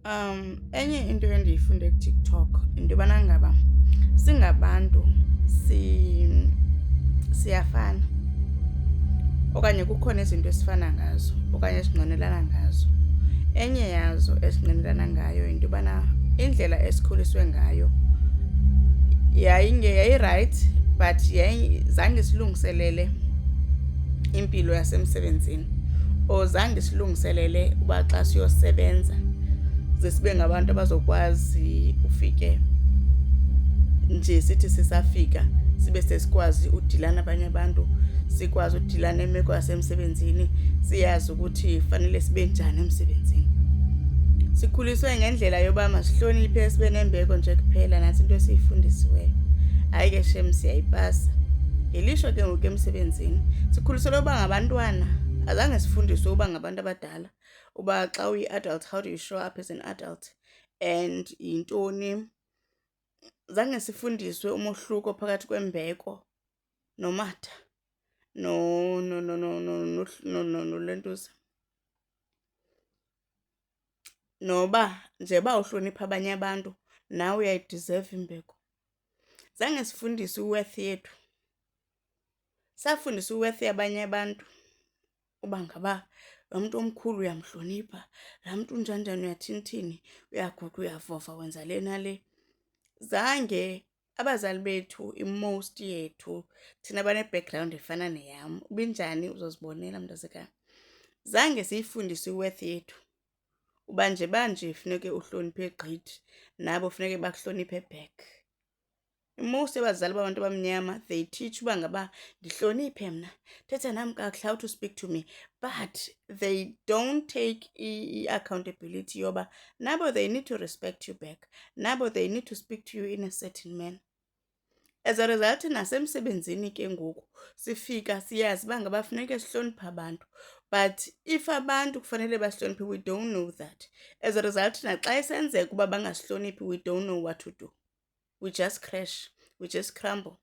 Enye into endiyifunde kuTikTok into yobana ngaba singabantu siyafana okanye kukhona izinto esifana ngazo okanye esinqwenelana ngazo. Enye yazo esinqwenelana ngayo into yobana indlela esikhuliswe ngayo yayirayithi but zange silungiselele impilo yasemsebenzini or zange silungiselele uba xa siyosebenza ze sibe ngabantu abazokwazi ufike nje sithi sisafika sibe sesikwazi udila nabanye abantu, sikwazi udila nemeko yasemsebenzini, siyazi ukuthi fanele sibe njani emsebenzini. Sikhuliswe ngendlela yoba masihloniphe, sibe nembeko nje kuphela, nathi into esiyifundisiweyo. Hayi ke shem, siyayipasa. Ngelishwa ke ngoku emsebenzini sikhuliselwe uba ngabantwana, azange sifundiswe uba ngabantu abadala, uba xa uyi-adult how do you show up as an adult and yintoni. Zange sifundiswe umohluko phakathi kwembeko nomatha nolentuza, noba njeba uhlonipha abanye abantu nawe uyayidiserva imbeko. Zange sifundiswe i-worth yethu, safundiswa i-worth yabanye abantu uba ngaba lo mntu omkhulu uyamhlonipha, laa mntu unjanjani uyathinithini, uyaguqa uyavova wenza le nale. Zange abazali bethu, i-most yethu thina bane-background efana neyam, ubinjani uzozibonela mntazekana, zange siyifundiswe i-worth yethu uba njeba nje funeke uhloniphe gqithi nabo funeke bakuhloniphe back. I-most yabazali babantu abamnyama they teach uba ngaba ndihloniphe mna, thetha nam kakuhle, how to speak to me, but they don't take i-accountability yoba nabo they need to respect you back, nabo they need to speak to you in a certain manner. As a result nasemsebenzini ke ngoku sifika siyazi uba ngaba funeke sihloniphe abantu, but if abantu kufanele basihloniphe we don't know that. As a result naxa isenzeka uba bangasihloniphi we don't know what to do. We just crash, we just crumble.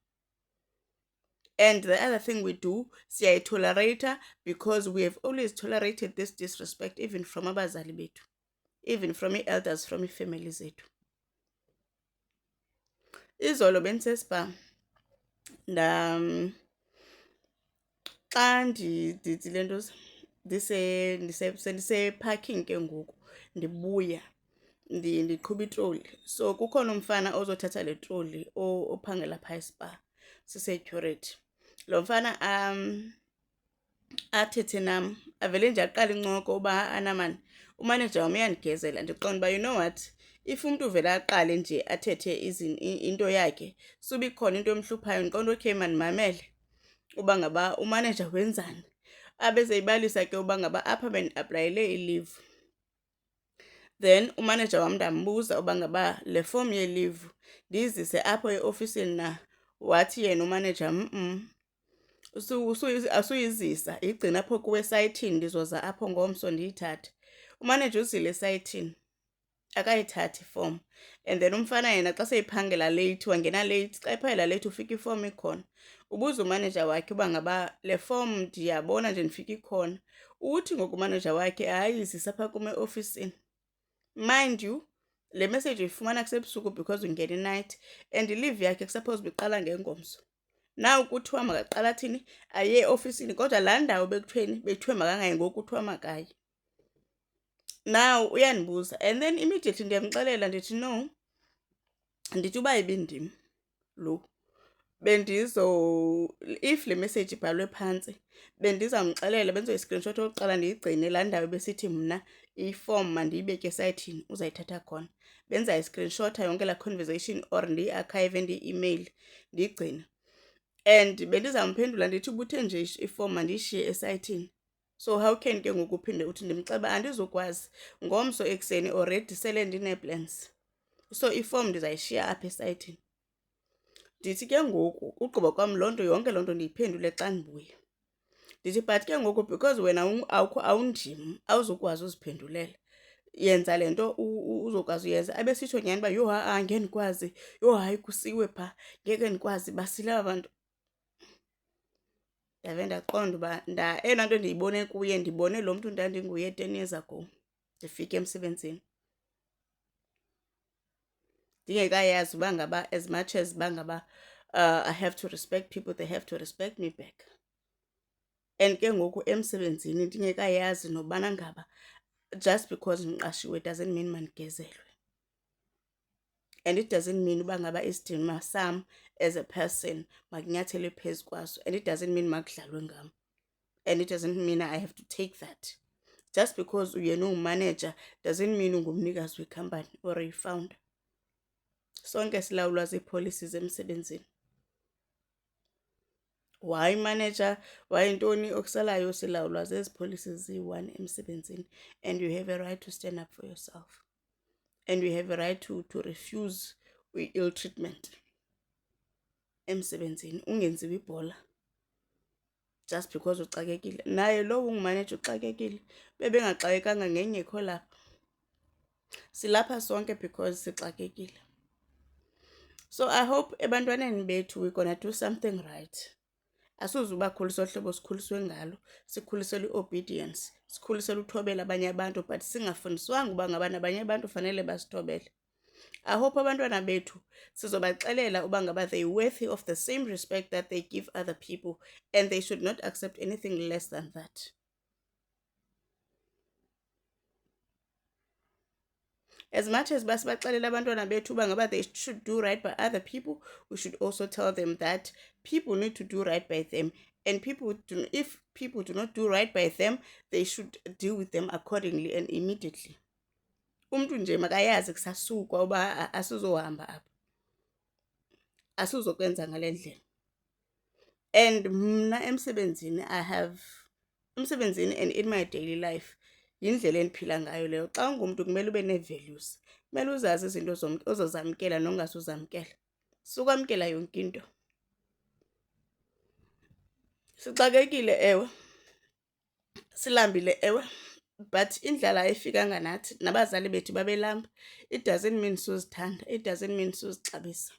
And the other thing we do, siyayitolerata because we have always tolerated this disrespect even from abazali bethu, even from i-elders from iifamily zethu. Izolo bendisespa xa ndithi le nto ndisepakhingi ke ngoku ndibuya ndiqhuba itroli, so kukhona umfana ozothatha le troli ophangela phaa eSpar, sisecurity. Lo mfana athethe nam, avele nje aqala incoko uba anamani umaneja wam uyandigezela. Ndiqonda uba you know what, if umntu uvele aqale nje athethe into yakhe sube ikhona into emhluphayo, ndiqonda okay mandimamele uba ngaba umaneja wenzani. Abezeyibalisa ke uba ngaba apha bendi-aplayele i-leave, then umaneja wam ndambuza uba ngaba le form ye-leave ndiyizise apho eofisini na. Wathi yena umaneja asuyizisa, yigcina apho kuwe esayithini, ndizoza apho ngomso ndiyithathe. Umaneja uzile esayithini akayithathi iform, and then umfana yena xa seyiphangela leyithi, wangena leyithi, xa iphangela leyithi ufika iform ikhona. Ubuza umaneja wakhe uba ngaba le form ndiyabona nje ndifika ikhona. Uthi ngoku umaneja wakhe ayizisa apha kum eofisini. Mind you, le message uyifumana kusebusuku because ungena i-night and i-leave yakhe kusuppose uba iqala ngengomso. Now kuthiwa makaqala athini, aye eofisini, kodwa laa ndawo bekuthiwe makangayi ngoku kuthiwa makaye. Now uyandibuza and then immediately ndiyamxelela ndithi no, ndithi uba ibindim lo if le message ibhalwe phantsi bendizamxelela, bendizoyi-screenshot okokuqala ndiyigcine laa ndawo besithi mna iform mandiyibeke esayithini uzayithatha khona. Bendizayi-screenshotha yonke laa conversation or ndiyi-archive ndiyi-email ndiyigcine. And bendizamphendula ndithi ubuthe nje iform mandiyishiye esayithini. So how can ke ngoku uphinde uthi ndimxeba andizukwazi, ngomso ekuseni already sele ndinee-plans, so iform ndizayishiya apha esayithini. Ndithi ke ngoku ugqiba kwam loo nto, yonke loo nto ndiyiphendule xa ndibuya. Ndithi but ke ngoku because wena awundim awuzukwazi uziphendulela, yenza le nto uzokwazi uyenza. Abesitsho nyhani uba yho ha-a ngeke ndikwazi, yho hayi kusiwe phaa ngeke ndikwazi, basile aba bantu. Ndabe ndaqonda uba eyona nto ndiyibone kuye, ndibone lo mntu ndandinguye 10 years ago ndifika emsebenzini. ndingekayazi uba ngaba as much as uba ngaba I have to respect people, they have to respect me back. And ke ngoku emsebenzini ndingekayazi nokubana ngaba just because ndiqashiwe doesn't mean mandigezelwe. And it doesn't mean uba ngaba isidima sam as a person makunyathelwe phezu kwaso. And it doesn't mean makudlalwe ngam. And it doesn't mean I have to take that. Just because uyena ungumanager doesn't mean ungumnikazi wekhampani or a-founder. Sonke silawulwa zii-policies emsebenzini. Why manager? Why ntoni okusalayo silawulwa zezi policies ziyi-one emsebenzini. And you have a right to stand up for yourself. And you have a right to refuse ill treatment emsebenzini. Ungenziwa ibhola just because uxakekile. Naye lo ungumanager uxakekile. Bebengaxakekanga ngengekho lapha. Silapha sonke because sixakekile. So I hope ebantwaneni bethu we're gonna do something right. Asuzubakhulisa ohlobo sikhuliswe ngalo, sikhulisela i-obedience, sikhulisela uthobela abanye abantu, but singafundiswanga uba ngaba nabanye abantu fanele basithobele. I hope abantwana bethu sizobaxelela uba ngaba they worthy of the same respect that they give other people, and they should not accept anything less than that. As much as basibaxelela abantwana bethu uba ngaba they should do right by other people, we should also tell them that people need to do right by them, and if people do not do right by them, they should deal with them accordingly and immediately. Umntu nje makayazi kusasukwa uba asizohamba apha, asizokwenza ngale ndlela. And mna emsebenzini emsebenzini and in my daily life, yindlela endiphila ngayo leyo. Xa ungumntu kumele ube nee-values, kumele uzazi izinto ozozamkela nongasuzamkela. Sukwamkela yonke into. Sixakekile ewe, silambile ewe, but indlala ayifikanga nathi, nabazali bethu babelamba. It doesn't mean suzithanda, it doesn't mean suzixabisa.